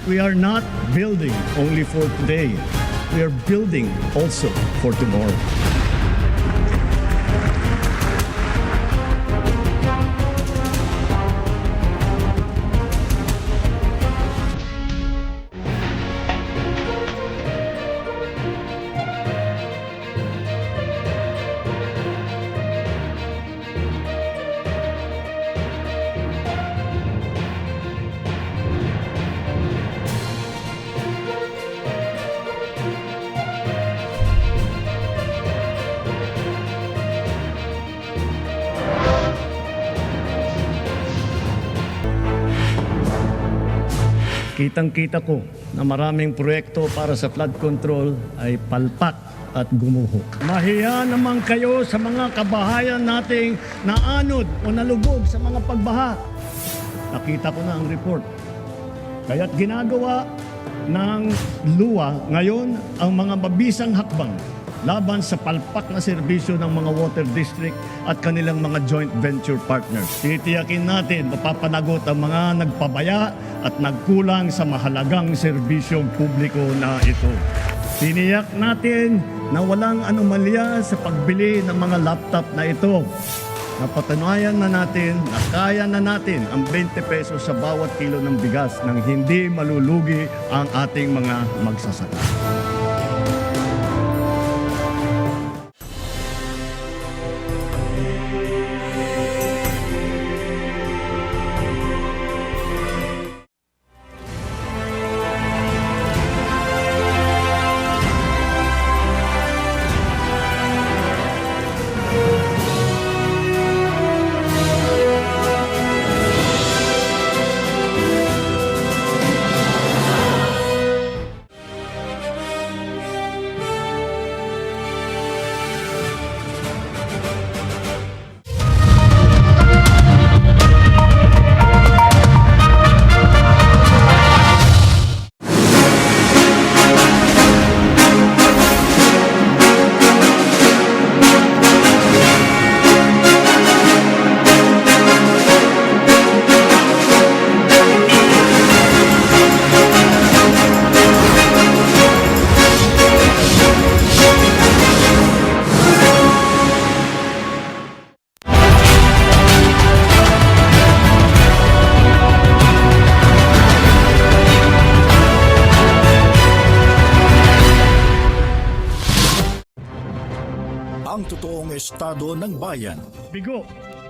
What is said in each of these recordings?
We are not building only for today. We are building also for tomorrow. Kitang-kita ko na maraming proyekto para sa flood control ay palpak at gumuho. Mahiya naman kayo sa mga kabahayan nating naanod o nalubog sa mga pagbaha. Nakita ko na ang report. Kaya't ginagawa ng luwa ngayon ang mga mabisang hakbang laban sa palpak na serbisyo ng mga water district at kanilang mga joint venture partners. Titiyakin natin mapapanagot ang mga nagpabaya at nagkulang sa mahalagang serbisyong publiko na ito. Tiniyak natin na walang anomalya sa pagbili ng mga laptop na ito. Napatunayan na natin na kaya na natin ang 20 pesos sa bawat kilo ng bigas nang hindi malulugi ang ating mga magsasaka. Ang totoong estado ng bayan. Bigo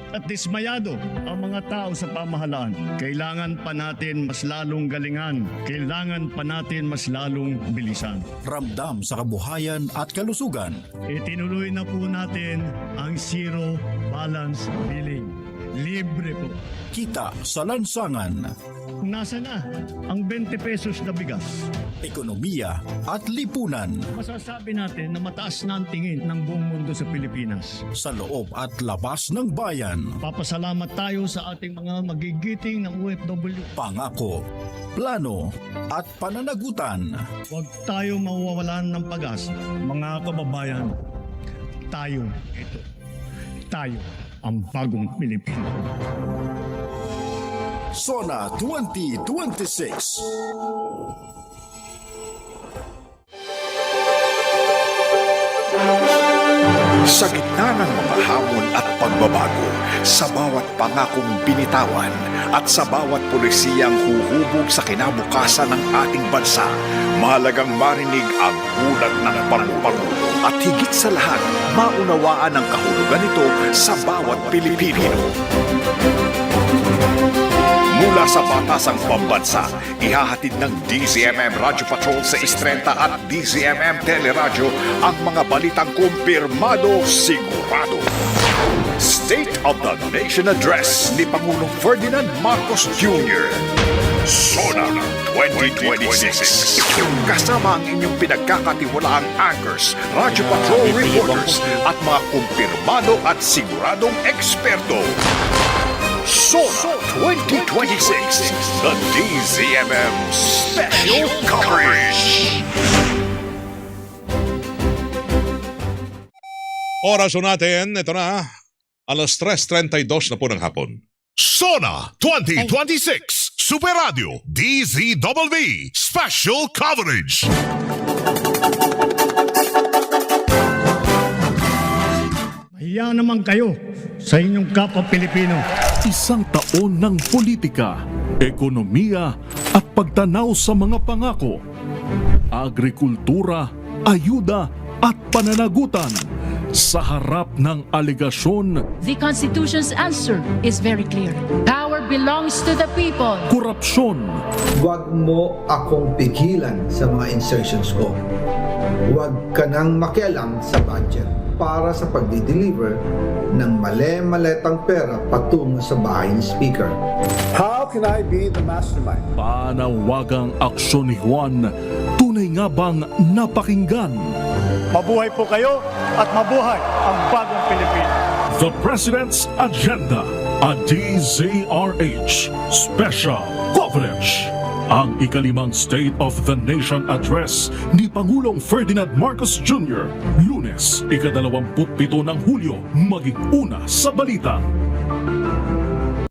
at dismayado ang mga tao sa pamahalaan. Kailangan pa natin mas lalong galingan. Kailangan pa natin mas lalong bilisan. Ramdam sa kabuhayan at kalusugan. Itinuloy na po natin ang zero balance billing. Libre po. Kita sa lansangan. Nasa na ang 20 pesos na bigas? Ekonomiya at lipunan. Masasabi natin na mataas na ang tingin ng buong mundo sa Pilipinas. Sa loob at labas ng bayan. Papasalamat tayo sa ating mga magigiting ng OFW. Pangako, plano at pananagutan. Huwag tayo mawawalan ng pag-asa. Mga kababayan, tayo ito. Tayo ang bagong Pilipino. SONA 2026. Sa gitna ng mga hamon at pagbabago, sa bawat pangakong binitawan at sa bawat pulisiyang huhubog sa kinabukasan ng ating bansa, mahalagang marinig ang ulat ng Pangulo at higit sa lahat, maunawaan ang kahulugan nito sa bawat Pilipino. Mula sa batasang pambansa, ihahatid ng DZMM Radio Patrol sa Istrenta at DZMM Teleradyo ang mga balitang kumpirmado sigurado. State of the Nation Address ni Pangulong Ferdinand Marcos Jr. SONA 2026. Kasama ang inyong pinagkakatiwalaang anchors, Radio Patrol reporters at mga kumpirmado at siguradong eksperto. SONA 2026, the DZMM Special Coverage. Oras natin, ito na, alas 3:32 na po ng hapon. SONA 2026, Super Radio DZBB Special Coverage. Mahiya naman kayo sa inyong kapwa Pilipino. Isang taon ng politika, ekonomiya at pagtanaw sa mga pangako, agrikultura, ayuda at pananagutan sa harap ng aligasyon, The Constitution's answer is very clear. Power belongs to the people. korupsyon, Huwag mo akong pigilan sa mga insertions ko. Huwag ka nang makialam sa budget para sa pagdi-deliver ng male-maletang pera patungo sa bahay ni Speaker. How can I be the mastermind? panawagang aksyon ni Juan, tunay nga bang napakinggan? Mabuhay po kayo at mabuhay ang bagong Pilipinas. The President's Agenda, a DZRH Special Coverage. Ang ikalimang State of the Nation Address ni Pangulong Ferdinand Marcos Jr. Lunes, ika-27 ng Hulyo, maging una sa balita.